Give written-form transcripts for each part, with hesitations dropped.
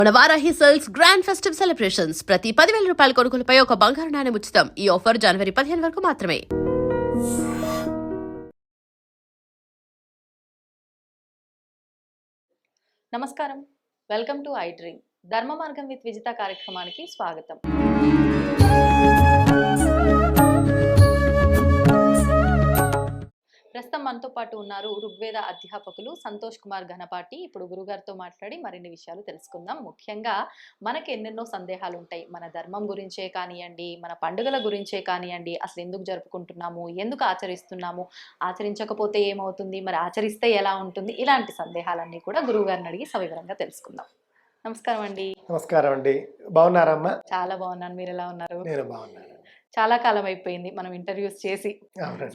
మన Varahi sales grand festive celebrations ప్రతి 10,000 రూపాయల కొనుగోలుపై ఒక బంగారు నాణెం ఉచితం. ఈ ఆఫర్ జనవరి 15 వరకు మాత్రమే. నమస్కారం, వెల్కమ్ టు ఐ డ్రీమ్. ధర్మ మార్గం విత్ విజిత కార్యక్రమానికి స్వాగతం. ప్రస్తుతం మనతో పాటు ఉన్నారు ఋగ్వేద అధ్యాపకులు సంతోష్ కుమార్ ఘనపాటి. ఇప్పుడు గురుగారితో మాట్లాడి మరిన్ని విషయాలు తెలుసుకుందాం. ముఖ్యంగా మనకి ఎన్నెన్నో సందేహాలు ఉంటాయి. మన ధర్మం గురించే కానివ్వండి, మన పండుగల గురించే కానివ్వండి, అసలు ఎందుకు జరుపుకుంటున్నాము, ఎందుకు ఆచరిస్తున్నాము, ఆచరించకపోతే ఏమవుతుంది, మరి ఆచరిస్తే ఎలా ఉంటుంది, ఇలాంటి సందేహాలన్నీ కూడా గురువు గారిని అడిగి సవివరంగా తెలుసుకుందాం. నమస్కారం అండి. నమస్కారం అండి. బాగున్నారమ్మా? చాలా బాగున్నాను, మీరు ఎలా ఉన్నారు? నేను బాగున్నాను. చాలా కాలం అయిపోయింది మనం ఇంటర్వ్యూస్ చేసి.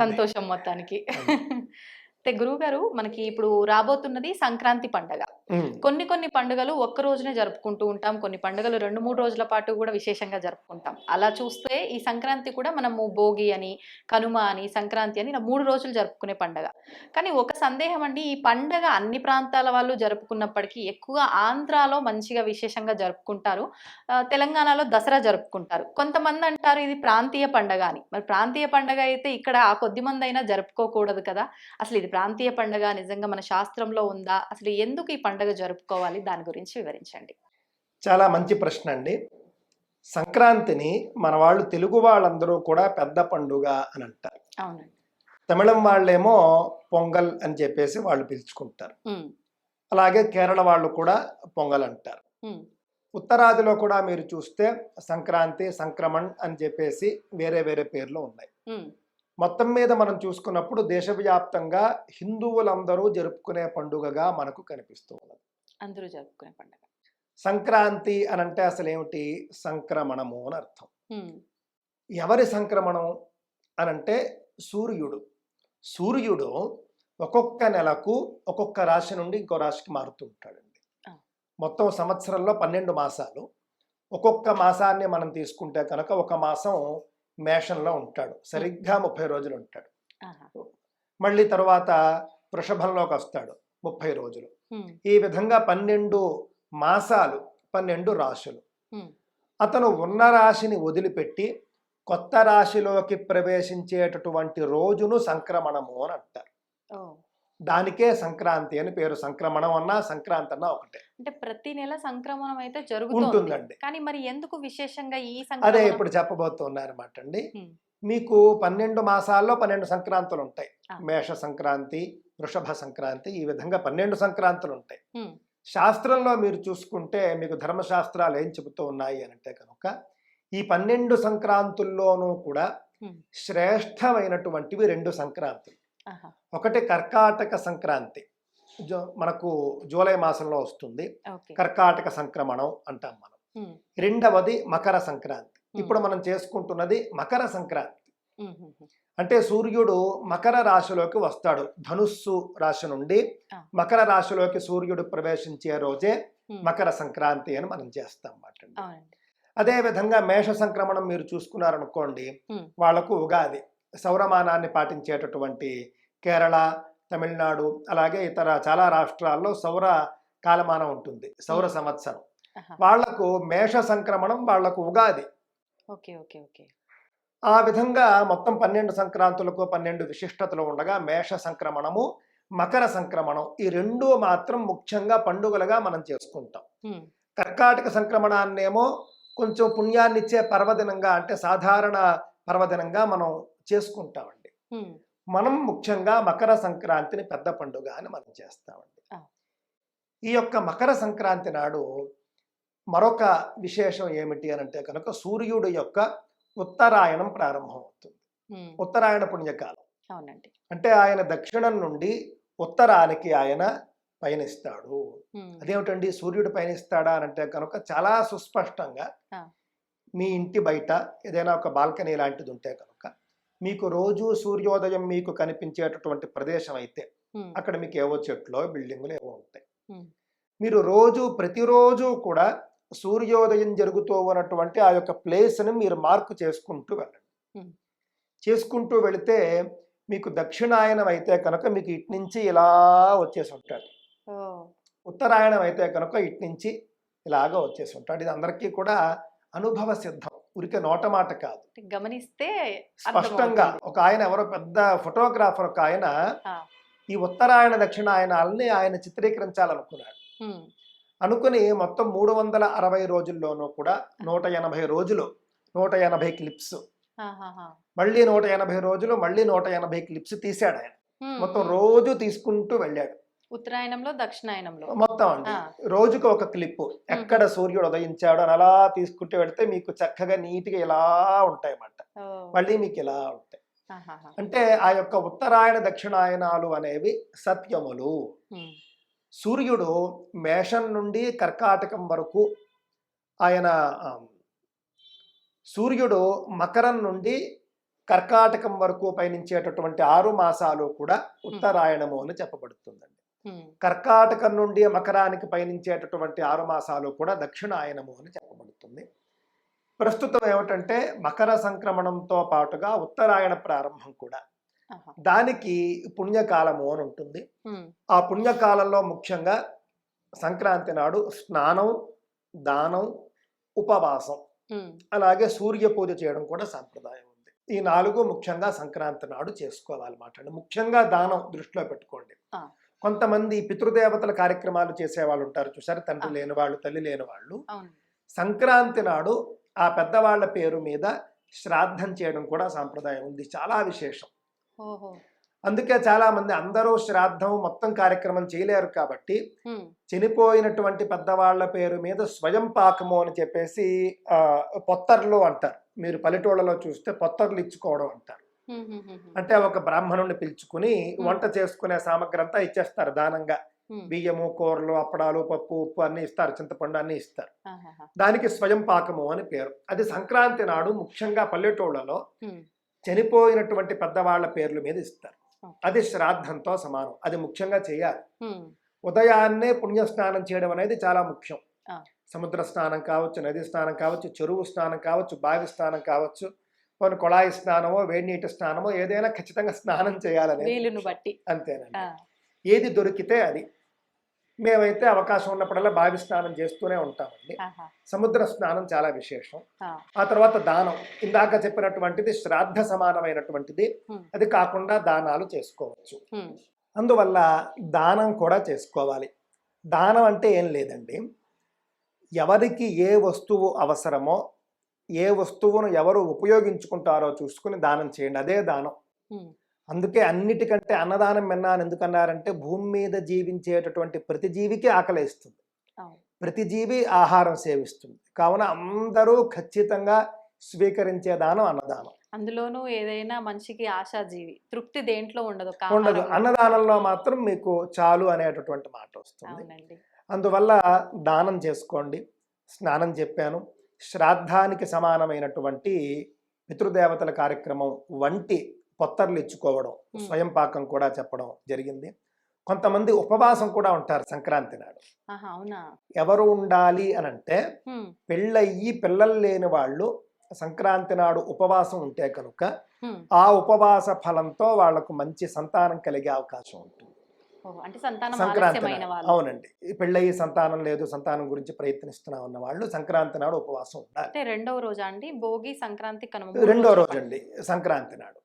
సంతోషం మొత్తానికి. అయితే గురువు గారు, మనకి ఇప్పుడు రాబోతున్నది సంక్రాంతి పండగ. కొన్ని పండుగలు ఒక్క రోజునే జరుపుకుంటూ ఉంటాం, కొన్ని పండుగలు 2-3 రోజుల పాటు కూడా విశేషంగా జరుపుకుంటాం. అలా చూస్తే ఈ సంక్రాంతి కూడా మనము భోగి అని, కనుమ అని, సంక్రాంతి అని ఇలా 3 రోజులు జరుపుకునే పండగ. కానీ ఒక సందేహం అండి, ఈ పండగ అన్ని ప్రాంతాల వాళ్ళు జరుపుకున్నప్పటికీ ఎక్కువ ఆంధ్రాలో మంచిగా విశేషంగా జరుపుకుంటారు, తెలంగాణలో దసరా జరుపుకుంటారు. కొంతమంది అంటారు ఇది ప్రాంతీయ పండగ అని. మరి ప్రాంతీయ పండగ అయితే ఇక్కడ ఆ కొద్ది మంది అయినా జరుపుకోకూడదు కదా, అసలు ఇది ప్రాంతీయ పండుగ నిజంగా మన శాస్త్రంలో ఉందా, అసలు ఎందుకు ఈ పండుగ జరుపుకోవాలి, దాని గురించి వివరించండి. చాలా మంచి ప్రశ్న అండి. సంక్రాంతిని మన వాళ్ళు తెలుగు వాళ్ళందరూ కూడా పెద్ద పండుగ అని అంటారు. అవునండి. తమిళం వాళ్ళేమో పొంగల్ అని చెప్పేసి వాళ్ళు పిలుచుకుంటారు. అలాగే కేరళ వాళ్ళు కూడా పొంగల్ అంటారు. ఉత్తరాదిలో కూడా మీరు చూస్తే సంక్రాంతి, సంక్రమణ్ అని చెప్పేసి వేరే వేరే పేర్లు ఉన్నాయి. మొత్తం మీద మనం చూసుకున్నప్పుడు దేశవ్యాప్తంగా హిందువులందరూ జరుపుకునే పండుగగా మనకు కనిపిస్తూ ఉన్నది. అందరూ జరుపుకునే పండుగ సంక్రాంతి అని అంటే అసలు ఏమిటి? సంక్రమణము అని అర్థం. ఎవరి సంక్రమణం అని అంటే సూర్యుడు ఒక్కొక్క నెలకు ఒక్కొక్క రాశి నుండి ఇంకో రాశికి మారుతూ ఉంటాడండి. మొత్తం సంవత్సరంలో 12 మాసాలు. ఒక్కొక్క మాసాన్ని మనం తీసుకుంటే కనుక ఒక మాసం మేషంలో ఉంటాడు, సరిగ్గా 30 రోజులు ఉంటాడు. మళ్ళీ తర్వాత వృషభంలోకి వస్తాడు, 30 రోజులు. ఈ విధంగా 12 మాసాలు, 12 రాశులు. అతను ఉన్న రాశిని వదిలిపెట్టి కొత్త రాశిలోకి ప్రవేశించేటటువంటి రోజును సంక్రమణము అని అంటారు. దానికే సంక్రాంతి అని పేరు. సంక్రమణం అన్నా సంక్రాంతి అన్నా ఒకటే. అంటే ప్రతి నెల సంక్రమణం అయితే జరుగుతుందండి, కానీ మరి ఎందుకు విశేషంగా ఈ అదే ఇప్పుడు చెప్పబోతున్నారన్నమాట అండి. మీకు 12 మాసాల్లో 12 సంక్రాంతులు ఉంటాయి. మేష సంక్రాంతి, వృషభ సంక్రాంతి, ఈ విధంగా 12 సంక్రాంతులు ఉంటాయి. శాస్త్రంలో మీరు చూసుకుంటే మీకు ధర్మశాస్త్రాలు ఏం చెబుతూ ఉన్నాయి అంటే కనుక ఈ 12 సంక్రాంతుల్లోనూ కూడా శ్రేష్టమైనటువంటివి 2 సంక్రాంతులు. ఒకటి కర్కాటక సంక్రాంతి, మనకు జూలై మాసంలో వస్తుంది, కర్కాటక సంక్రమణం అంటాం మనం. రెండవది మకర సంక్రాంతి. ఇప్పుడు మనం చేసుకుంటున్నది మకర సంక్రాంతి. అంటే సూర్యుడు మకర రాశిలోకి వస్తాడు. ధనుస్సు రాశి నుండి మకర రాశిలోకి సూర్యుడు ప్రవేశించే రోజే మకర సంక్రాంతి అని మనం చేస్తాం అన్నమాట. అదే విధంగా మేష సంక్రమణం మీరు చూసుకున్నారనుకోండి, వాళ్లకు ఉగాది, సౌరమానాన్ని పాటించేటటువంటి కేరళ, తమిళనాడు, అలాగే ఇతర చాలా రాష్ట్రాల్లో సౌర కాలమానం ఉంటుంది, సౌర సంవత్సరం. వాళ్లకు మేష సంక్రమణం, వాళ్లకు ఉగాది. ఆ విధంగా మొత్తం 12 సంక్రాంతులకు 12 విశిష్టతలు ఉండగా మేష సంక్రమణము, మకర సంక్రమణం, ఈ 2 మాత్రం ముఖ్యంగా పండుగలుగా మనం చేసుకుంటాం. కర్కాటక సంక్రమణాన్నేమో కొంచెం పుణ్యాన్నిచ్చే పర్వదినంగా, అంటే సాధారణ పర్వదినంగా మనం చేసుకుంటామండి. మనం ముఖ్యంగా మకర సంక్రాంతిని పెద్ద పండుగ అని మనం చేస్తామండి. ఈ యొక్క మకర సంక్రాంతి నాడు మరొక విశేషం ఏమిటి అని అంటే కనుక సూర్యుడు యొక్క ఉత్తరాయణం ప్రారంభమవుతుంది. ఉత్తరాయణ పుణ్యకాలం. అంటే ఆయన దక్షిణం నుండి ఉత్తరానికి ఆయన పయనిస్తాడు. అదేమిటండి సూర్యుడు పయనిస్తాడా అని అంటే కనుక చాలా సుస్పష్టంగా మీ ఇంటి బయట ఏదైనా ఒక బాల్కనీ లాంటిది ఉంటే కనుక మీకు రోజు సూర్యోదయం మీకు కనిపించేటటువంటి ప్రదేశం అయితే అక్కడ మీకు ఏవో చెట్లు, బిల్డింగులు ఏవో ఉంటాయి. మీరు ప్రతిరోజు కూడా సూర్యోదయం జరుగుతూ ఉన్నటువంటి ఆ యొక్క ప్లేస్ని మీరు మార్కు చేసుకుంటూ వెళ్ళండి. చేసుకుంటూ వెళితే మీకు దక్షిణాయనం అయితే కనుక మీకు ఇటు నుంచి ఇలా వచ్చేసి ఉంటాడు. ఉత్తరాయణం అయితే కనుక ఇటు నుంచి ఇలాగా వచ్చేసి ఉంటాడు. ఇది అందరికీ కూడా అనుభవ సిద్ధం, ఉరికే నోట మాట కాదు, గమనిస్తే స్పష్టంగా. ఒక ఆయన ఎవరో పెద్ద ఫోటోగ్రాఫర్ ఒక ఆయన ఈ ఉత్తరాయణ దక్షిణాయనాలని ఆయన చిత్రీకరించాలనుకున్నాడు. అనుకుని మొత్తం 360 రోజుల్లోనూ కూడా 180 రోజులు 180 క్లిప్స్, మళ్ళీ 180 రోజులు మళ్ళీ 180 క్లిప్స్ తీశాడు ఆయన. మొత్తం రోజు తీసుకుంటూ వెళ్ళాడు. ఉత్తరాయణంలో దక్షిణాయనంలో మొత్తం అండి రోజుకు ఒక క్లిప్, ఎక్కడ సూర్యుడు ఉదయించాడు అని అలా తీసుకుంటూ వెళ్తే మీకు చక్కగా నీట్గా ఇలా ఉంటాయి అన్నమాట. మళ్ళీ మీకు ఇలా ఉంటాయి. అంటే ఆ యొక్క ఉత్తరాయణ దక్షిణాయనాలు అనేవి సత్యములు. సూర్యుడు మేషం నుండి కర్కాటకం వరకు ఆయన, సూర్యుడు మకరం నుండి కర్కాటకం వరకు పయనించేటటువంటి 6 మాసాలు కూడా ఉత్తరాయణము అని చెప్పబడుతుందండి. కర్కాటకం నుండి మకరానికి పయనించేటటువంటి 6 మాసాలు కూడా దక్షిణాయనము అని చెప్పబడుతుంది. ప్రస్తుతం ఏమిటంటే మకర సంక్రమణంతో పాటుగా ఉత్తరాయణ ప్రారంభం కూడా, దానికి పుణ్యకాలము అని ఉంటుంది. ఆ పుణ్యకాలంలో ముఖ్యంగా సంక్రాంతి నాడు స్నానం, దానం, ఉపవాసం, అలాగే సూర్య పూజ చేయడం కూడా సాంప్రదాయం ఉంది. ఈ 4 ముఖ్యంగా సంక్రాంతి నాడు చేసుకోవాలన్నమాట. ముఖ్యంగా దానం దృష్టిలో పెట్టుకోండి. కొంతమంది పితృదేవతల కార్యక్రమాలు చేసేవాళ్ళు ఉంటారు చూసారు, తండ్రి లేని వాళ్ళు, తల్లి లేని వాళ్ళు. సంక్రాంతి నాడు ఆ పెద్దవాళ్ల పేరు మీద శ్రాద్ధం చేయడం కూడా సాంప్రదాయం ఉంది, చాలా విశేషం. అందుకే చాలా మంది అందరూ శ్రాద్ధం మొత్తం కార్యక్రమం చేయలేరు కాబట్టి చనిపోయినటువంటి పెద్దవాళ్ల పేరు మీద స్వయం పాకము అని చెప్పేసి పొత్తర్లు అంటారు. మీరు పల్లెటూళ్ళలో చూస్తే పొత్తర్లు ఇచ్చుకోవడం అంటారు. అంటే ఒక బ్రాహ్మణుని పిలుచుకుని వంట చేసుకునే సామగ్రి అంతా ఇచ్చేస్తారు దానంగా. బియ్యము, కూరలు, అప్పడాలు, పప్పు, ఉప్పు అన్ని ఇస్తారు, చింతపండు అన్ని ఇస్తారు. దానికి స్వయం పాకము అని పేరు. అది సంక్రాంతి నాడు ముఖ్యంగా పల్లెటూళ్ళలో చనిపోయినటువంటి పెద్దవాళ్ల పేర్ల మీద ఇస్తారు. అది శ్రాద్ధంతో సమానం, అది ముఖ్యంగా చేయాలి. ఉదయాన్నే పుణ్య స్నానం చేయడం అనేది చాలా ముఖ్యం. సముద్ర స్నానం కావచ్చు, నది స్నానం కావచ్చు, చెరువు స్నానం కావచ్చు, బావి స్నానం కావచ్చు, కొన్ని కొళాయి స్నానమో వేడి నీటి స్నానమో ఏదైనా ఖచ్చితంగా స్నానం చేయాలని బట్టి అంతేనండి. ఏది దొరికితే అది. మేమైతే అవకాశం ఉన్నప్పుడల్లా బావి స్నానం చేస్తూనే ఉంటామండి. సముద్ర స్నానం చాలా విశేషం. ఆ తర్వాత దానం, ఇందాక చెప్పినటువంటిది శ్రాద్ధ సమానమైనటువంటిది. అది కాకుండా దానాలు చేసుకోవచ్చు. అందువల్ల దానం కూడా చేసుకోవాలి. దానం అంటే ఏం లేదండి, ఎవరికి ఏ వస్తువు అవసరమో, ఏ వస్తువును ఎవరు ఉపయోగించుకుంటారో చూసుకుని దానం చేయండి, అదే దానం. అందుకే అన్నిటికంటే అన్నదానం మిన్నా అని ఎందుకన్నారంటే, భూమి మీద జీవించేటటువంటి ప్రతి జీవికి ఆకలిస్తుంది, ప్రతి జీవి ఆహారం సేవిస్తుంది. కావున అందరూ ఖచ్చితంగా స్వీకరించే దానం అన్నదానం. అందులోనూ ఏదైనా మనిషికి ఆశాజీవి, తృప్తి దేంట్లో ఉండదు. అన్నదానంలో మాత్రం మీకు చాలు అనేటటువంటి మాట వస్తుంది. అందువల్ల దానం చేసుకోండి. స్నానం చెప్పాను, శ్రాద్ధానికి సమానమైనటువంటి పితృదేవతల కార్యక్రమం వంటి పొత్తర్లు ఇచ్చుకోవడం, స్వయం పాకం కూడా చెప్పడం జరిగింది. కొంతమంది ఉపవాసం కూడా ఉంటారు సంక్రాంతి నాడు. ఎవరు ఉండాలి అని అంటే, పెళ్ళయ్యి పిల్లలు లేని వాళ్ళు సంక్రాంతి నాడు ఉపవాసం ఉంటే కనుక ఆ ఉపవాస ఫలంతో వాళ్లకు మంచి సంతానం కలిగే అవకాశం ఉంటుంది. సంక్రాంతి అవునండి. పెళ్ళయి సంతానం లేదు, సంతానం గురించి ప్రయత్నిస్తున్నా ఉన్న వాళ్ళు సంక్రాంతి నాడు ఉపవాసం ఉండాలి. రెండవ రోజు అండి భోగి, సంక్రాంతి, రెండో రోజు అండి సంక్రాంతి నాడు.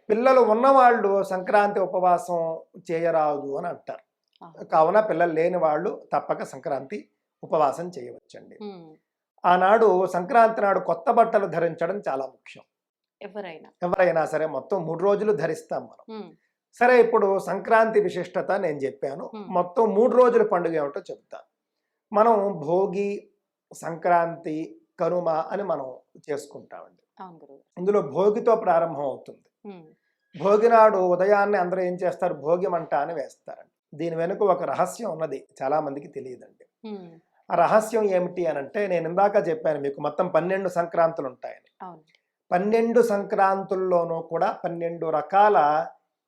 పిల్లలు ఉన్నవాళ్ళు సంక్రాంతి ఉపవాసం చేయరాదు అని అంటారు. కావున పిల్లలు లేని వాళ్ళు తప్పక సంక్రాంతి ఉపవాసం చేయవచ్చండి. ఆనాడు సంక్రాంతి నాడు కొత్త బట్టలు ధరించడం చాలా ముఖ్యం. ఎవరైనా సరే మొత్తం 3 రోజులు ధరిస్తాం మనం. సరే, ఇప్పుడు సంక్రాంతి విశిష్టత నేను చెప్పాను, మొత్తం 3 రోజుల పండుగ ఏమిటో చెప్తాను. మనం భోగి, సంక్రాంతి, కనుమ అని మనం చేసుకుంటామండి. ఇందులో భోగితో ప్రారంభం అవుతుంది. భోగి నాడు ఉదయాన్నే అందరూ ఏం చేస్తారు, భోగి మంట అని వేస్తారండి. దీని వెనుక ఒక రహస్యం ఉన్నది, చాలా మందికి తెలియదండి. ఆ రహస్యం ఏమిటి అని అంటే, నేను ఇందాక చెప్పాను మీకు మొత్తం 12 సంక్రాంతులు ఉంటాయని. 12 సంక్రాంతుల్లోనూ కూడా 12 రకాల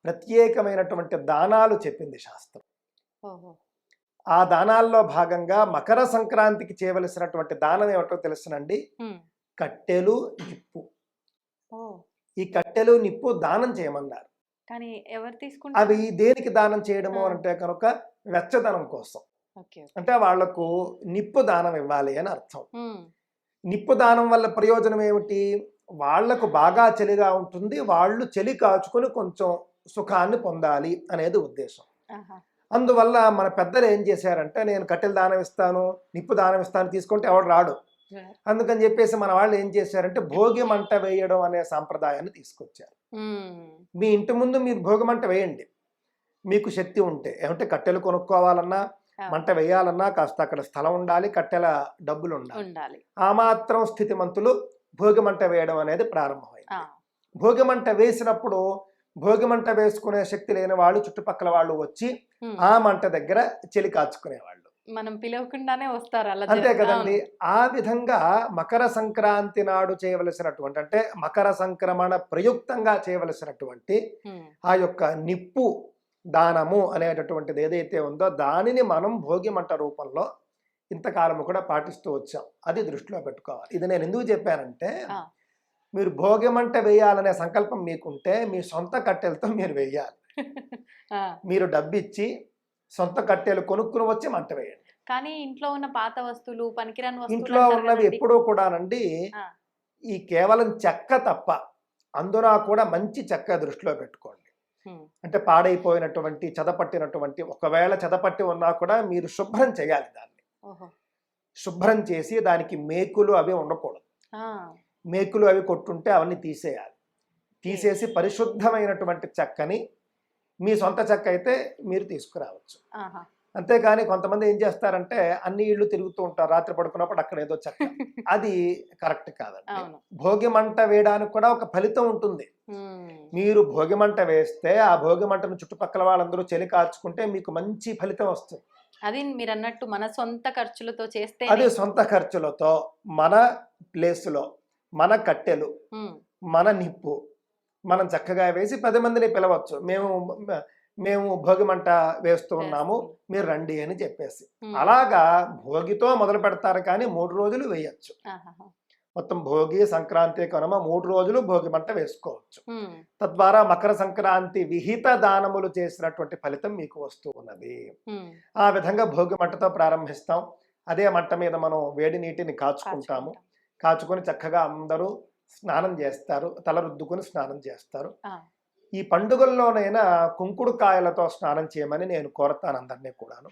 ప్రత్యేకమైనటువంటి దానాలు చెప్పింది శాస్త్రం. ఆ దానాల్లో భాగంగా మకర సంక్రాంతికి చేయవలసినటువంటి దానం ఏమిటో తెలుసునండి, కట్టెలు, నిప్పు. ఈ కట్టెలు, నిప్పు దానం చేయమన్నారు. కానీ ఎవరు తీసుకుంటారు? అవి దేనికి దానం చేయడము అంటే కనుక వెచ్చదనం కోసం. ఓకే. అంటే వాళ్లకు నిప్పు దానం ఇవ్వాలి అని అర్థం. హ్మ్. నిప్పు దానం వల్ల ప్రయోజనం ఏమిటి? వాళ్లకు బాగా చలిగా ఉంటుంది, వాళ్ళు చలి కాచుకొని కొంచెం సుఖాన్ని పొందాలి అనేది ఉద్దేశం. ఆహా! అందువల్ల మన పెద్దలు ఏం చేశారంటే, నేను కట్టెల దానం ఇస్తాను, నిప్పు దానం ఇస్తాను తీసుకుంటే ఎవడు రాడు. అందుకని చెప్పేసి మన వాళ్ళు ఏం చేశారంటే భోగి మంట వేయడం అనే సాంప్రదాయాన్ని తీసుకొచ్చారు. మీ ఇంటి ముందు మీరు భోగి మంట వేయండి, మీకు శక్తి ఉంటే. ఏమంటే కట్టెలు కొనుక్కోవాలన్నా, మంట వేయాలన్నా కాస్త అక్కడ స్థలం ఉండాలి, కట్టెల డబ్బులు ఉండాలి. ఆ మాత్రం స్థితిమంతులు భోగి మంట వేయడం అనేది ప్రారంభమైంది. భోగి మంట వేసినప్పుడు భోగి మంట వేసుకునే శక్తి లేని వాళ్ళు చుట్టుపక్కల వాళ్ళు వచ్చి ఆ మంట దగ్గర చలి కాచుకునేవాళ్ళు. మనం పిలవకుండానే వస్తారు అలా. అంతే కదండి. ఆ విధంగా మకర సంక్రాంతి నాడు చేయవలసినటువంటి, అంటే మకర సంక్రమణ ప్రయుక్తంగా చేయవలసినటువంటి ఆ యొక్క నిప్పు దానము అనేటటువంటిది ఏదైతే ఉందో దానిని మనం భోగి మంట రూపంలో ఇంతకాలము కూడా పాటిస్తూ వచ్చాం. అది దృష్టిలో పెట్టుకోవాలి. ఇది నేను ఎందుకు చెప్పానంటే, మీరు భోగి మంట వేయాలనే సంకల్పం మీకుంటే మీ సొంత కట్టెలతో మీరు వేయాలి. మీరు డబ్బిచ్చి సొంత కట్టెలు కొనుక్కుని వచ్చి మంట వేయండి. కానీ ఇంట్లో ఉన్న పాత వస్తువులు, పనికిరాని వస్తువులు ఇంట్లో ఉన్నవి ఎప్పుడూ కూడానండి ఈ కేవలం చెక్క తప్ప, అందున కూడా మంచి చెక్క దృష్టిలో పెట్టుకోండి. అంటే పాడైపోయినటువంటి, చెదపట్టినటువంటి, ఒకవేళ చెదపట్టి ఉన్నా కూడా మీరు శుభ్రం చేయాలి. దాన్ని శుభ్రం చేసి దానికి మేకులు అవి ఉండకూడదు. మేకులు అవి కొట్టుంటే అవన్నీ తీసేయాలి. తీసేసి పరిశుద్ధమైనటువంటి చెక్కని, మీ సొంత చెక్క అయితే మీరు తీసుకురావచ్చు. అంతేకాని కొంతమంది ఏం చేస్తారంటే అన్ని ఇళ్ళు తిరుగుతూ ఉంటారు, రాత్రి పడుకున్నప్పుడు అక్కడ ఏదో చెక్క. అది కరెక్ట్ కాదండి. భోగి మంట వేయడానికి కూడా ఒక ఫలితం ఉంటుంది. మీరు భోగి మంట వేస్తే ఆ భోగి మంటను చుట్టుపక్కల వాళ్ళందరూ చలి కార్చుకుంటే మీకు మంచి ఫలితం వస్తుంది. అది మీరు అన్నట్టు మన సొంత ఖర్చులతో చేస్తే, అది సొంత ఖర్చులతో మన ప్లేస్లో మన కట్టెలు, మన నిప్పు మనం చక్కగా వేసి 10 మందిని పిలవచ్చు. మేము భోగి మంట వేస్తూ ఉన్నాము, మీరు రండి అని చెప్పేసి. అలాగా భోగితో మొదలు పెడతారు, కానీ 3 రోజులు వేయచ్చు. మొత్తం భోగి, సంక్రాంతి, కనుమ 3 రోజులు భోగి మంట వేసుకోవచ్చు. తద్వారా మకర సంక్రాంతి విహిత దానములు చేసినటువంటి ఫలితం మీకు వస్తూ ఉన్నది. ఆ విధంగా భోగి మంటతో ప్రారంభిస్తాం. అదే మంట మీద మనం వేడి నీటిని కాచుకుంటాము. కాచుకొని చక్కగా అందరూ స్నానం చేస్తారు, తల రుద్దుకొని స్నానం చేస్తారు. ఈ పండుగల్లోనైనా కుంకుడు కాయలతో స్నానం చేయమని నేను కోరతాను అందరినీ కూడాను.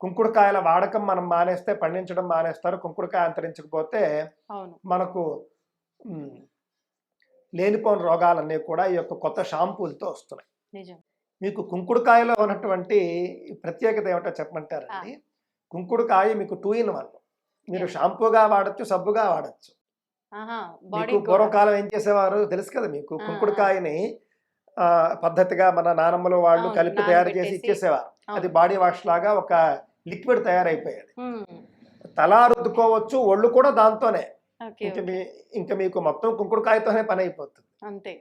కుంకుడుకాయల వాడకం మనం మానేస్తే, పండించడం మానేస్తారు. కుంకుడుకాయ అంతరించకపోతే మనకు లేనిపోని రోగాలన్నీ కూడా ఈ యొక్క కొత్త షాంపూలతో వస్తున్నాయి. మీకు కుంకుడుకాయలో ఉన్నటువంటి ప్రత్యేకత ఏమిటో చెప్పమంటారండి. కుంకుడుకాయ మీకు 2 in 1. మీరు షాంపూగా వాడచ్చు, సబ్బుగా వాడచ్చు. మీకు పూర్వకాలం ఏం చేసేవారు తెలుసు కదా మీకు. కుంకుడుకాయని పద్ధతిగా మన నానమ్మలు వాళ్ళు కలిపి తయారు చేసి ఇచ్చేసేవారు. అది బాడీ వాష్ లాగా ఒక లిక్విడ్ తయారైపోయేది. తల రుద్దుకోవచ్చు, ఒళ్ళు కూడా దాంతోనే. ఇంకా మీకు మొత్తం కుంకుడుకాయతోనే పని అయిపోతుంది. అంతే,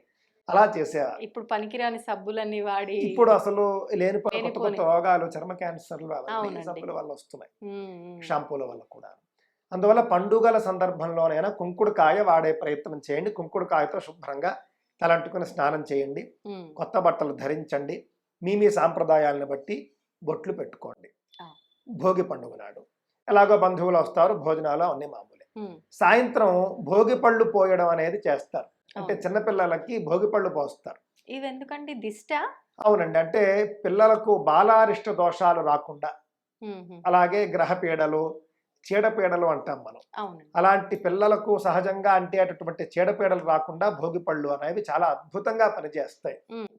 అలా చేసేవారు. ఇప్పుడు పనికిరాని సబ్బులన్నీ వాడి ఇప్పుడు అసలు లేనిపోయిన కొత్త కొత్త రోగాలు, చర్మ క్యాన్సర్లు అవన్నీ సబ్బుల వల్ల వస్తున్నాయి, షాంపూల వల్ల కూడా. అందువల్ల పండుగల సందర్భంలోనైనా కుంకుడుకాయ వాడే ప్రయత్నం చేయండి. కుంకుడుకాయతో శుభ్రంగా తలంటుకుని స్నానం చేయండి, కొత్త బట్టలు ధరించండి, మీ సాంప్రదాయాలను బట్టి బొట్లు పెట్టుకోండి. భోగి పండుగ నాడు ఎలాగో బంధువులు వస్తారు, భోజనాలు అన్ని మామూలే. సాయంత్రం భోగి పళ్ళు పోయడం అనేది చేస్తారు. అంటే చిన్నపిల్లలకి భోగి పళ్ళు పోస్తారు. ఇది ఎందుకంటే దిష్ట? అవునండి, అంటే పిల్లలకు బాలారిష్ట దోషాలు రాకుండా, అలాగే గ్రహ పీడలు, చీడపీడలు అంటాం మనం, అలాంటి పిల్లలకు సహజంగా అంటేటటువంటి చీడపీడలు రాకుండా భోగి పళ్ళు అనేవి చాలా అద్భుతంగా పనిచేస్తాయి.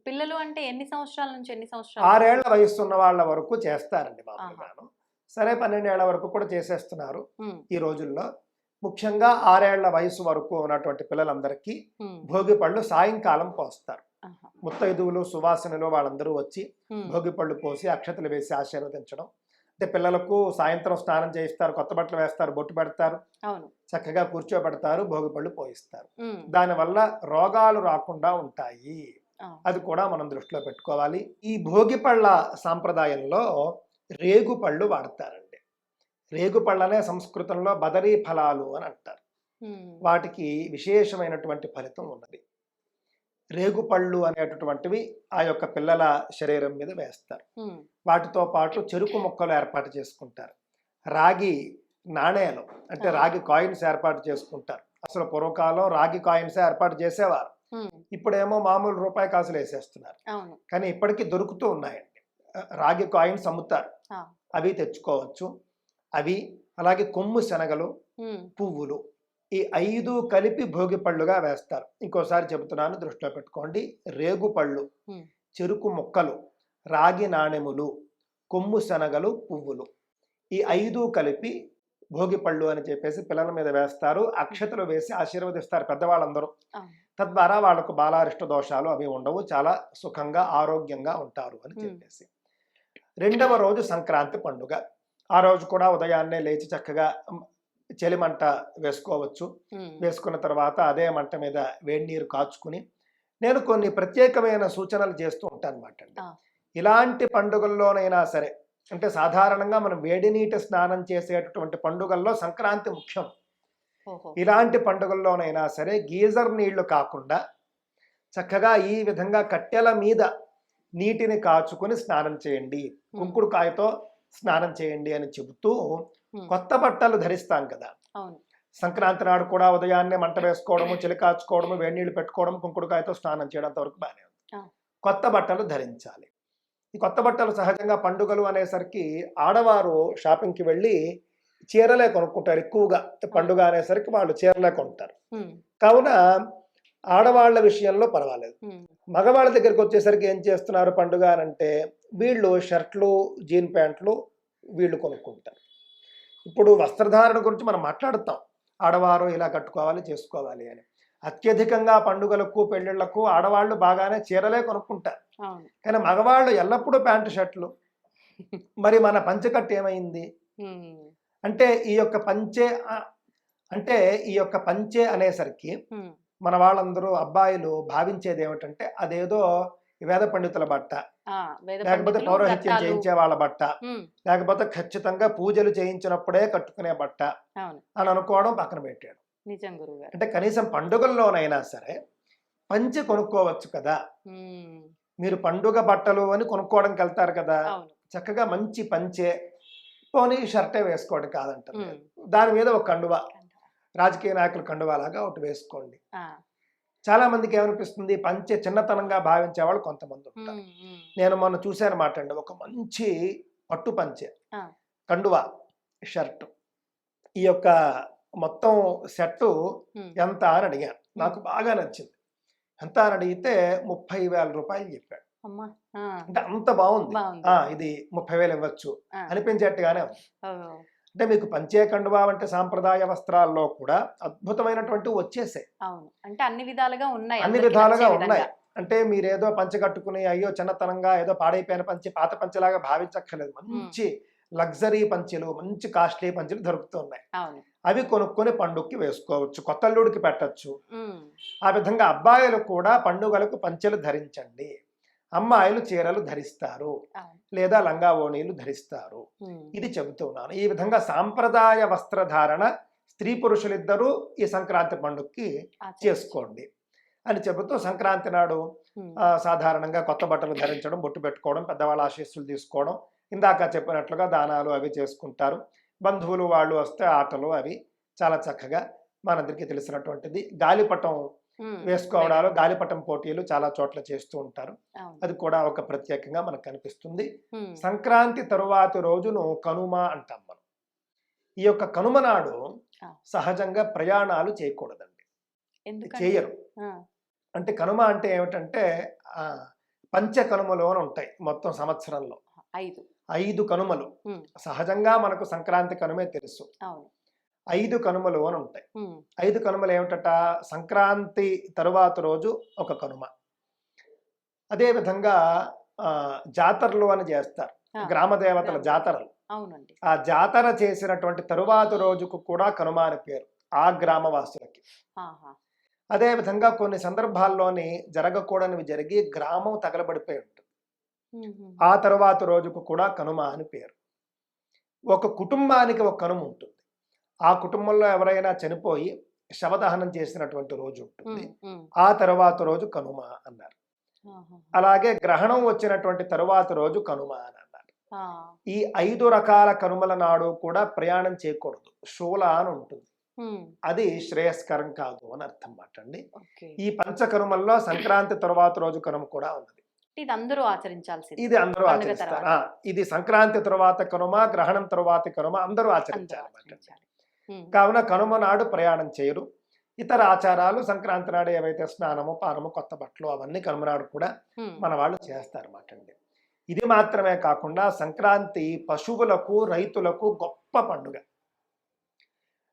పిల్లలు అంటే ఎన్ని సంవత్సరాల నుంచి ఎన్ని సంవత్సరాలు? 6 ఏళ్ల వయసు ఉన్న వాళ్ళ వరకు చేస్తారండి మామూలుగాను. సరే 12 ఏళ్ల వరకు కూడా చేసేస్తున్నారు ఈ రోజుల్లో. ముఖ్యంగా 6 ఏళ్ల వయసు వరకు ఉన్నటువంటి పిల్లలందరికీ భోగి పళ్ళు సాయంకాలం పోస్తారు. ముత్తైదువులు, సువాసనలు వాళ్ళందరూ వచ్చి భోగి పళ్ళు పోసి అక్షతలు వేసి ఆశీర్వదించడం. అంటే పిల్లలకు సాయంత్రం స్నానం చేయిస్తారు, కొత్త బట్టలు వేస్తారు, బొట్టు పెడతారు, చక్కగా కూర్చోబెడతారు, భోగి పళ్ళు పోయిస్తారు. దానివల్ల రోగాలు రాకుండా ఉంటాయి. అది కూడా మనం దృష్టిలో పెట్టుకోవాలి. ఈ భోగి పళ్ళ సాంప్రదాయంలో రేగు పళ్ళు వాడతారండి. రేగు పళ్ళనే సంస్కృతంలో బదరీ ఫలాలు అని అంటారు. వాటికి విశేషమైనటువంటి ఫలితం ఉన్నది. రేగుపళ్ళు అనేటటువంటివి ఆ యొక్క పిల్లల శరీరం మీద వేస్తారు. వాటితో పాటు చెరుకు ముక్కలు ఏర్పాటు చేసుకుంటారు. రాగి నాణేలు అంటే రాగి కాయిన్స్ ఏర్పాటు చేసుకుంటారు. అసలు పూర్వకాలం రాగి కాయిన్స్ ఏర్పాటు చేసేవారు. ఇప్పుడేమో మామూలు రూపాయి కాసులు వేసేస్తున్నారు. కానీ ఇప్పటికీ దొరుకుతూ ఉన్నాయండి. రాగి కాయిన్స్ అమ్ముతారు, అవి తెచ్చుకోవచ్చు. అవి అలాగే కొమ్ము శనగలు, పువ్వులు, ఈ 5 కలిపి భోగి పళ్ళుగా వేస్తారు. ఇంకోసారి చెబుతున్నాను, దృష్టిలో పెట్టుకోండి. రేగు పళ్ళు, చెరుకు ముక్కలు, రాగి నాణెములు, కొమ్ము శనగలు, పువ్వులు, ఈ 5 కలిపి భోగి పళ్ళు అని చెప్పేసి పిల్లల మీద వేస్తారు. అక్షతలు వేసి ఆశీర్వదిస్తారు పెద్దవాళ్ళందరూ. తద్వారా వాళ్ళకు బాలారిష్ట దోషాలు అవి ఉండవు, చాలా సుఖంగా ఆరోగ్యంగా ఉంటారు అని చెప్పేసి. రెండవ రోజు సంక్రాంతి పండుగ. ఆ రోజు కూడా ఉదయాన్నే లేచి చక్కగా చలిమంట వేసుకోవచ్చు. వేసుకున్న తర్వాత అదే మంట మీద వేడి నీరు కాచుకుని నేను కొన్ని ప్రత్యేకమైన సూచనలు చేస్తూ ఉంటాను అన్నమాట. ఇలాంటి పండుగల్లోనైనా సరే, అంటే సాధారణంగా మనం వేడి నీటి స్నానం చేసేటటువంటి పండుగల్లో సంక్రాంతి ముఖ్యం. ఇలాంటి పండుగల్లోనైనా సరే గీజర్ నీళ్లు కాకుండా చక్కగా ఈ విధంగా కట్టెల మీద నీటిని కాచుకుని స్నానం చేయండి, కుంకుడుకాయతో స్నానం చేయండి అని చెబుతూ, కొత్త బట్టలు ధరిస్తాం కదా సంక్రాంతి నాడు కూడా ఉదయాన్నే మంట వేసుకోవడము, చలి కాచుకోవడము, వేడి నీళ్లు పెట్టుకోవడం, కుంకుడుకాయతో స్నానం చేయడం వరకు బాగానే ఉంది. కొత్త బట్టలు ధరించాలి. ఈ కొత్త బట్టలు సహజంగా పండుగలు అనేసరికి ఆడవారు షాపింగ్కి వెళ్ళి చీరలే కొనుక్కుంటారు ఎక్కువగా. పండుగ అనేసరికి వాళ్ళు చీరలే కొంటారు. కావున ఆడవాళ్ల విషయంలో పర్వాలేదు. మగవాళ్ళ దగ్గరికి వచ్చేసరికి ఏం చేస్తున్నారు పండుగ అంటే, వీళ్ళు షర్ట్లు, జీన్ ప్యాంట్లు వీళ్ళు కొనుక్కుంటారు. ఇప్పుడు వస్త్రధారణ గురించి మనం మాట్లాడుతాం, ఆడవారు ఇలా కట్టుకోవాలి చేసుకోవాలి అని. అత్యధికంగా పండుగలకు పెళ్లిళ్లకు ఆడవాళ్ళు బాగానే చీరలే కొనుక్కుంటారు. కానీ మగవాళ్ళు ఎల్లప్పుడూ ప్యాంటు షర్ట్లు. మరి మన పంచెకట్టు ఏమైంది అంటే, ఈ యొక్క పంచె అనేసరికి మన వాళ్ళందరూ అబ్బాయిలు భావించేది ఏమిటంటే, అదేదో వేద పండితుల బట్ట, లేకపోతే పౌరోహిత్యం చేయించే వాళ్ళ బట్ట, లేకపోతే ఖచ్చితంగా పూజలు చేయించినప్పుడే కట్టుకునే బట్ట అని అనుకోవడం పక్కన పెట్టాడు. అంటే కనీసం పండుగల్లోనైనా సరే పంచె కొనుక్కోవచ్చు కదా. మీరు పండుగ బట్టలు అని కొనుక్కోవడానికి వెళ్తారు కదా, చక్కగా మంచి పంచె, పోనీ షర్టే వేసుకోండి కాదంటారు. దాని మీద ఒక కండువా, రాజకీయ నాయకులు కండువా లాగా ఒకటి వేసుకోండి. చాలా మందికి ఏమనిపిస్తుంది, పంచె చిన్నతనంగా భావించే వాళ్ళు కొంతమంది ఉంటారు. నేను మొన్న చూశాను మాట అండి, ఒక మంచి పట్టు పంచె, కండువా, షర్ట్, ఈ యొక్క మొత్తం సెట్ ఎంత అని అడిగాను. నాకు బాగా నచ్చింది. ఎంత అని అడిగితే 30,000 రూపాయలు చెప్పాడు. అంటే అంత బాగుంది. ఇది 30,000 ఇవ్వచ్చు అనిపించేట్టుగానే ఉంది. అంటే మీకు పంచే కండువా అంటే సాంప్రదాయ వస్త్రాల్లో కూడా అద్భుతమైనటువంటి వచ్చేసాయి. అంటే అన్ని విధాలుగా ఉన్నాయి. అంటే మీరేదో పంచె కట్టుకుని అయ్యో చిన్నతనంగా ఏదో పాడైపోయిన పంచె, పాత పంచెలాగా భావించక్కర్లేదు. మంచి లగ్జరీ పంచెలు, మంచి కాస్ట్లీ పంచెలు దొరుకుతున్నాయి. అవి కొనుక్కొని పండుగకి వేసుకోవచ్చు, కొత్తల్లుడికి పెట్టచ్చు. ఆ విధంగా అబ్బాయిలు కూడా పండుగలకు పంచెలు ధరించండి. అమ్మాయిలు చీరలు ధరిస్తారు, లేదా లంగా ఓణీలు ధరిస్తారు. ఇది చెబుతున్నాను. ఈ విధంగా సాంప్రదాయ వస్త్రధారణ స్త్రీ పురుషులిద్దరూ ఈ సంక్రాంతి పండుగకి చేసుకోండి అని చెబుతూ, సంక్రాంతి నాడు సాధారణంగా కొత్త బట్టలు ధరించడం, బొట్టు పెట్టుకోవడం, పెద్దవాళ్ళ ఆశీస్సులు తీసుకోవడం, ఇందాక చెప్పినట్లుగా దానాలు అవి చేసుకుంటారు. బంధువులు వాళ్ళు వస్తే ఆటలు అవి చాలా చక్కగా మనందరికీ తెలిసినటువంటిది. గాలిపటం వేసుకోవడాలు, గాలిపటం పోటీలు చాలా చోట్ల చేస్తూ ఉంటారు. అది కూడా ఒక ప్రత్యేకంగా మనకు కనిపిస్తుంది. సంక్రాంతి తరువాతి రోజును కనుమ అంటాం మనం. ఈ యొక్క కనుమ నాడు సహజంగా ప్రయాణాలు చేయకూడదండి, చేయరు. అంటే కనుమ అంటే ఏమిటంటే పంచ కనుమలు అని ఉంటాయి మొత్తం సంవత్సరంలో. 5 కనుమలు. సహజంగా మనకు సంక్రాంతి కనుమే తెలుసు. 5 కనుమలు అని ఉంటాయి. 5 కనుమలు ఏమిటట, సంక్రాంతి తరువాత రోజు ఒక కనుమ. అదేవిధంగా జాతరలు అని చేస్తారు, గ్రామ దేవతల జాతరలు. ఆ జాతర చేసినటువంటి తరువాత రోజుకు కూడా కనుమ అని పేరు ఆ గ్రామవాసులకి. అదేవిధంగా కొన్ని సందర్భాల్లోని జరగకూడనివి జరిగి గ్రామం తగలబడిపోయి ఉంటుంది, ఆ తరువాత రోజుకు కూడా కనుమ అని పేరు. ఒక కుటుంబానికి ఒక కనుమ ఉంటుంది. ఆ కుటుంబంలో ఎవరైనా చనిపోయి శవదహనం చేసినటువంటి రోజు ఉంటుంది. ఉమ్, ఉమ్, ఆ తరువాత రోజు కనుమ అన్నారు. ఆహా, అలాగే గ్రహణం వచ్చినటువంటి తరువాత రోజు కనుమ అని అన్నారు. ఆ, ఈ 5 రకాల కనుమల నాడు కూడా ప్రయాణం చేయకూడదు. శూల అని ఉంటుంది. ఉమ్, అది శ్రేయస్కరం కాదు అని అర్థం మాటండి. ఓకే. ఈ పంచకనుమల్లో సంక్రాంతి తరువాత రోజు కనుమ కూడా ఉన్నది. ఇది అందరూ ఆచరించాల్సింది. ఇది అందరూ పండుగ ఆచరిస్తారు. తర్వాత. ఇది సంక్రాంతి తరువాత కనుమ, గ్రహణం తరువాత కనుమ అందరూ అందరూ ఆచరించాలి అన్నమాట. ఆచరించాలి. ఉమ్, కావున కనుమ నాడు ప్రయాణం చేయరు. ఇతర ఆచారాలు సంక్రాంతి నాడు ఏవైతే స్నానము, పానము, కొత్త బట్టలు అవన్నీ కనుమ నాడు కూడా ఉమ్, మన వాళ్ళు చేస్తారు అన్నమాట అండి. ఇది మాత్రమే కాకుండా సంక్రాంతి పశువులకు, రైతులకు గొప్ప పండుగ.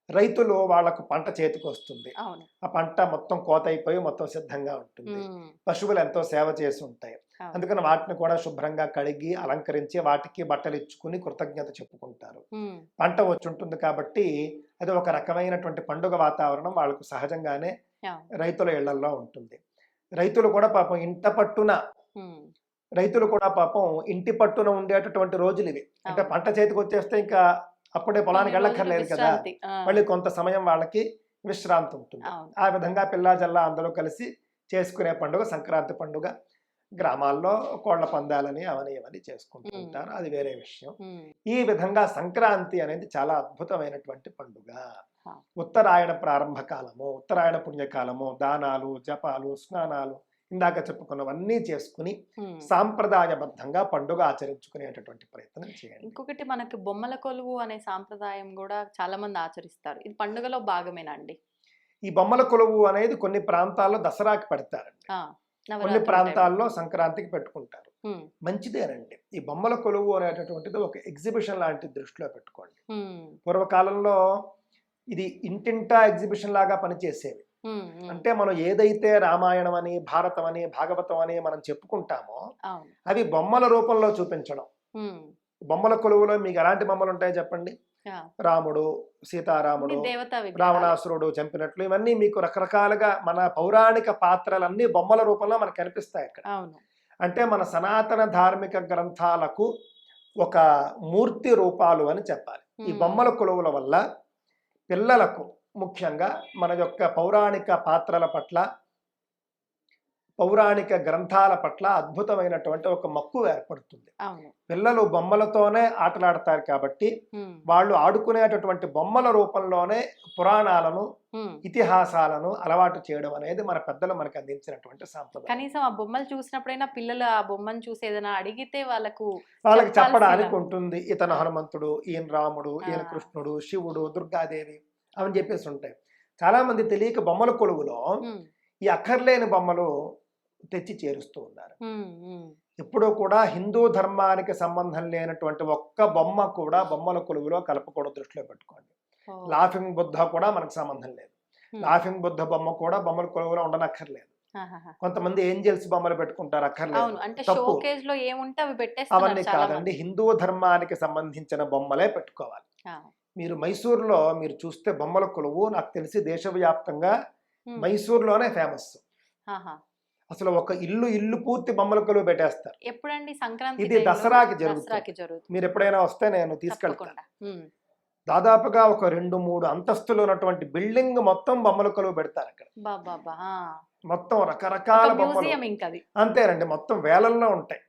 రైతులు వాళ్లకు పంట చేతికి వస్తుంది. అవును. ఆ పంట మొత్తం కోత అయిపోయి మొత్తం సిద్ధంగా ఉంటుంది. ఉమ్, పశువులు ఎంతో సేవ చేసి ఉంటాయి. అవును. అందుకని వాటిని కూడా శుభ్రంగా కడిగి అలంకరించి వాటికి బట్టలు ఇచ్చుకుని కృతజ్ఞత చెప్పుకుంటారు. ఉమ్, పంట వచ్చి ఉంటుంది కాబట్టి అది ఒక రకమైనటువంటి పండుగ వాతావరణం వాళ్ళకు సహజంగానే అవును. రైతుల ఇళ్లల్లో ఉంటుంది. రైతులు కూడా పాపం ఉమ్, రైతులు కూడా పాపం ఇంటి పట్టున ఉండేటటువంటి రోజులు ఇవి. అంటే అవును. పంట చేతికి వచ్చేస్తే ఇంకా అప్పుడే పొలానికి కొన్ని రోజులు వెళ్ళక్కర్లేదు కదా, విశ్రాంతి. ఆ, మళ్ళీ కొంత సమయం వాళ్ళకి విశ్రాంతి ఉంటుంది. అవును. ఆ విధంగా పిల్లా జల్లా అందరూ కలిసి చేసుకునే పండుగ సంక్రాంతి పండుగ. గ్రామాల్లో కోళ్ల పందాలని అవని ఇవని చేసుకుంటూ ఉంటారు, అది వేరే విషయం. ఉమ్, ఈ విధంగా సంక్రాంతి అనేది చాలా అద్భుతమైనటువంటి పండుగ. ఆ. ఉత్తరాయణ ప్రారంభ కాలము, ఉత్తరాయణ పుణ్యకాలము, దానాలు, జపాలు, స్నానాలు ఇందాక చెప్పుకున్నవన్నీ చేసుకుని ఉమ్. సాంప్రదాయబద్ధంగా పండుగ ఆచరించుకునేటటువంటి ప్రయత్నం చేయండి. ఇంకొకటి మనకి బొమ్మల కొలువు అనే సాంప్రదాయం కూడా చాలా మంది ఆచరిస్తారు. ఇది పండుగలో భాగమేనా అండి? ఈ బొమ్మల కొలువు అనేది కొన్ని ప్రాంతాల్లో దసరాకి పెడతారండి, ఆ, కొన్ని నవరాత్రుల ప్రాంతాల్లో సంక్రాంతికి పెట్టుకుంటారు. టైం. ఉమ్, మంచిదేనండి. ఈ బొమ్మల కొలువు అనేటటువంటిది ఒక ఎగ్జిబిషన్ లాంటి దృష్టిలో పెట్టుకోండి. ఉమ్, పూర్వకాలంలో ఇది ఇంటింటా ఎగ్జిబిషన్ లాగా పనిచేసేవి. ఉమ్, ఉమ్, అంటే మనం ఏదైతే రామాయణం అని, భారతం అని, భాగవతం అని మనం చెప్పుకుంటామో అవును. అవి బొమ్మల రూపంలో చూపించడం. ఉమ్, బొమ్మల కొలువులో మీకు ఎలాంటి బొమ్మలు ఉంటాయో చెప్పండి. ఆ, రాముడు, సీతారాముడు, ఇన్ని దేవతా విగ్రహాలు. రావణాసురుడు చంపినట్లు ఇవన్నీ మీకు రకరకాలుగా మన పౌరాణిక పాత్రలన్నీ బొమ్మల రూపంలో మనకు కనిపిస్తాయి అక్కడ. అవును. అంటే మన సనాతన ధార్మిక గ్రంథాలకు ఒక మూర్తి రూపాలు అని చెప్పాలి. ఈ బొమ్మల కొలువుల వల్ల పిల్లలకు ముఖ్యంగా మన యొక్క పౌరాణిక పాత్రల పట్ల, పౌరాణిక గ్రంథాల పట్ల అద్భుతమైనటువంటి ఒక మక్కువ ఏర్పడుతుంది. అవును. పిల్లలు బొమ్మలతోనే ఆటలాడతారు కాబట్టి ఉమ్, వాళ్ళు ఆడుకునేటటువంటి బొమ్మల రూపంలోనే పురాణాలను, ఉమ్. ఇతిహాసాలను అలవాటు చేయడం అనేది మన పెద్దలు మనకు అందించినటువంటి సాంప్రదాయం. కనీసం ఆ బొమ్మలు చూసినప్పుడైనా పిల్లలు ఆ బొమ్మను చూసి ఏదైనా అడిగితే వాళ్ళకి చెప్పడానికి ఉంటుంది. ఇతను హనుమంతుడు, ఈయన రాముడు, ఈయన కృష్ణుడు, శివుడు, దుర్గాదేవి అని చెప్పేసి ఉంటాయి. చాలా మంది తెలియక బొమ్మల కొలువులో ఈ అక్కర్లేని బొమ్మలు తెచ్చి చేరుస్తూ ఉన్నారు. ఎప్పుడూ కూడా హిందూ ధర్మానికి సంబంధం లేనటువంటి ఒక్క బొమ్మ కూడా బొమ్మల కొలువులో కలపకూడదు, దృష్టిలో పెట్టుకోండి. లాఫింగ్ బుద్ధ కూడా మనకు సంబంధం లేదు. లాఫింగ్ బుద్ధ బొమ్మ కూడా బొమ్మల కొలువులో ఉండనక్కర్లేదు. కొంతమంది ఏంజల్స్ బొమ్మలు పెట్టుకుంటారు, అక్కర్లేదు, తప్పు. అవన్నీ కాదండి, హిందూ ధర్మానికి సంబంధించిన బొమ్మలే పెట్టుకోవాలి. మీరు మైసూర్లో మీరు చూస్తే బొమ్మల కొలువు నాకు తెలిసి దేశవ్యాప్తంగా మైసూర్లోనే ఫేమస్. అసలు ఒక ఇల్లు పూర్తి బొమ్మల కొలువు పెట్టేస్తారు. ఎప్పుడండి? సంక్రాంతి. ఇది దసరాకి జరుగుతుంది. మీరు ఎప్పుడైనా వస్తే నేను తీసుకెళ్తాను. దాదాపుగా ఒక 2-3 అంతస్తులు ఉన్నటువంటి బిల్డింగ్ మొత్తం బొమ్మల కొలువు పెడతారు అక్కడ. మొత్తం రకరకాల బొమ్మలు. అంతేనండి, మొత్తం వేలల్లో ఉంటాయి,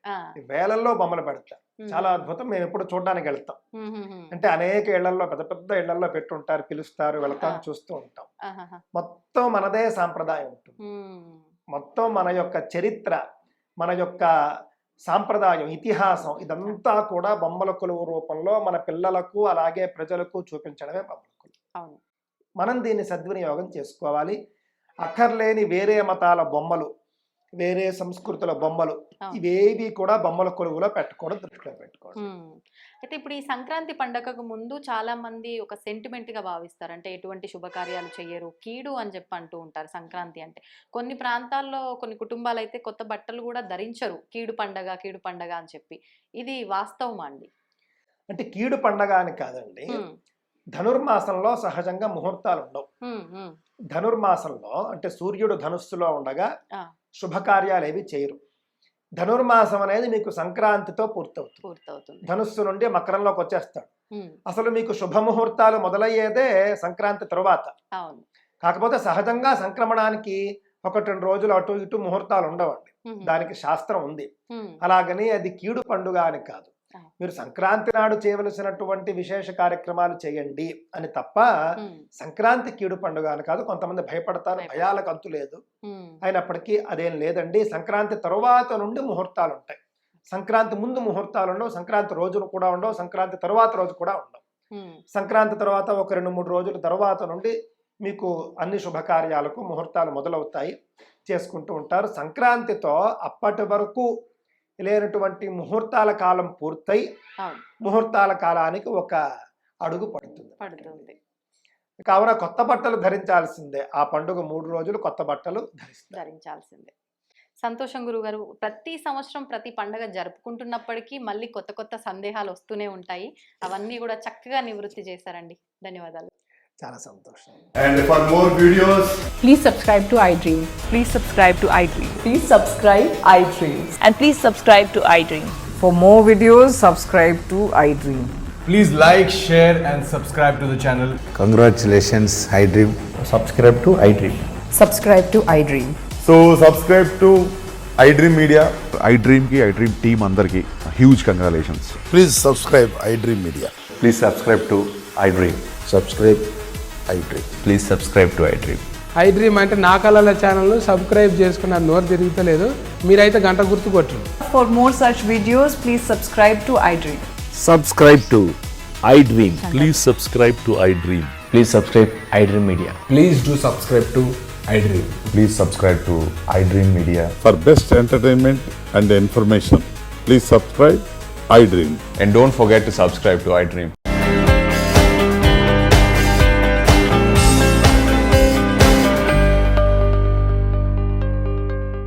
వేలల్లో బొమ్మలు పెడతారు. చాలా అద్భుతం. మేము ఎప్పుడు చూడడానికి వెళ్తాం. అంటే అనేక ఇళ్లలో, పెద్ద పెద్ద ఇళ్లలో పెట్టుంటారు, పిలుస్తారు, వెళ్తాం, చూస్తూ ఉంటాం. మొత్తం మనదే సాంప్రదాయం ఉంటుంది. మొత్తం మన యొక్క చరిత్ర, మన యొక్క సాంప్రదాయం, ఇతిహాసం ఇదంతా కూడా బొమ్మల కొలువు రూపంలో మన పిల్లలకు అలాగే ప్రజలకు చూపించడమే బొమ్మల కొలువు. మనం దీన్ని సద్వినియోగం చేసుకోవాలి. అక్కర్లేని వేరే మతాల బొమ్మలు, వేరే సంస్కృతుల బొమ్మలు ఇవేవి కూడా బొమ్మల కొలువులో పెట్టకూడదు, దృష్టిలో పెట్టుకోవడం. అయితే ఇప్పుడు ఈ సంక్రాంతి పండగకు ముందు చాలా మంది ఒక సెంటిమెంట్ గా భావిస్తారు. అంటే ఎటువంటి శుభకార్యాలు చెయ్యరు, కీడు అని చెప్పి అంటూ ఉంటారు సంక్రాంతి అంటే. కొన్ని ప్రాంతాల్లో కొన్ని కుటుంబాలు అయితే కొత్త బట్టలు కూడా ధరించరు, కీడు పండగ అని చెప్పి. ఇది వాస్తవమా అండి? అంటే కీడు పండగ అని కాదండి, ధనుర్మాసంలో సహజంగా ముహూర్తాలు ఉండవు. ధనుర్మాసంలో అంటే సూర్యుడు ధనుస్సులో ఉండగా శుభకార్యాలు ఏవి చేయరు. ధనుర్మాసం అనేది మీకు సంక్రాంతితో పూర్తవుతుంది. ధనుస్సు నుండి మకరంలోకి వచ్చేస్తాడు. అసలు మీకు శుభముహూర్తాలు మొదలయ్యేదే సంక్రాంతి తరువాత. కాకపోతే సహజంగా సంక్రమణానికి 1-2 రోజులు అటు ఇటు ముహూర్తాలు ఉండవండి, దానికి శాస్త్రం ఉంది. అలాగని అది కీడు పండుగ అని కాదు. మీరు సంక్రాంతి నాడు చేయవలసినటువంటి విశేష కార్యక్రమాలు చేయండి అని తప్ప సంక్రాంతి కీడు పండుగ అని కాదు. కొంతమంది భయపడతారు, భయాలకు అంతు లేదు. అయినప్పటికీ అదేం లేదండి. సంక్రాంతి తరువాత నుండి ముహూర్తాలు ఉంటాయి. సంక్రాంతి ముందు ముహూర్తాలు ఉండవు, సంక్రాంతి రోజును కూడా ఉండవు, సంక్రాంతి తరువాత రోజు కూడా ఉండవు. సంక్రాంతి తర్వాత ఒక 2-3 రోజుల తర్వాత నుండి మీకు అన్ని శుభకార్యాలకు ముహూర్తాలు మొదలవుతాయి, చేసుకుంటూ ఉంటారు. సంక్రాంతితో అప్పటి వరకు లేనటువంటి ముహూర్తాల కాలం పూర్తయి ముహూర్తాల కాలానికి ఒక అడుగు పడుతుంది. కావున కొత్త బట్టలు ధరించాల్సిందే. ఆ పండుగ 3 రోజులు కొత్త బట్టలు ధరించాల్సిందే. సంతోషం గురుగారు. ప్రతి సంవత్సరం ప్రతి పండుగ జరుపుకుంటున్నప్పటికీ మళ్ళీ కొత్త కొత్త సందేహాలు వస్తూనే ఉంటాయి. అవన్నీ కూడా చక్కగా నివృత్తి చేశారండి. ధన్యవాదాలు. చాలా సంతోషం. And for more videos, Please subscribe to iDream. Please subscribe to iDream. Please subscribe iDream. And please subscribe to iDream. For more videos, subscribe to iDream. please like, share and subscribe to the channel. Congratulations, iDream. Subscribe to iDream. Subscribe to iDream. So subscribe to iDream Media. iDream की iDream team अंदर की huge congratulations. Please subscribe iDream Media. Please subscribe to iDream. Subscribe iDream. Please subscribe to iDream. iDream అంటే నా కళల channel subscribe చేసుకున్న నోరు తిరుగుతలేదు, మీరైతే గంట గుర్తు కొట్టండి. For more such videos, please subscribe to iDream. Subscribe to iDream. Please subscribe to iDream. Please subscribe iDream Media. Please do subscribe to iDream. Please subscribe to iDream Media. For best entertainment and information, please subscribe iDream. And don't forget to subscribe to iDream.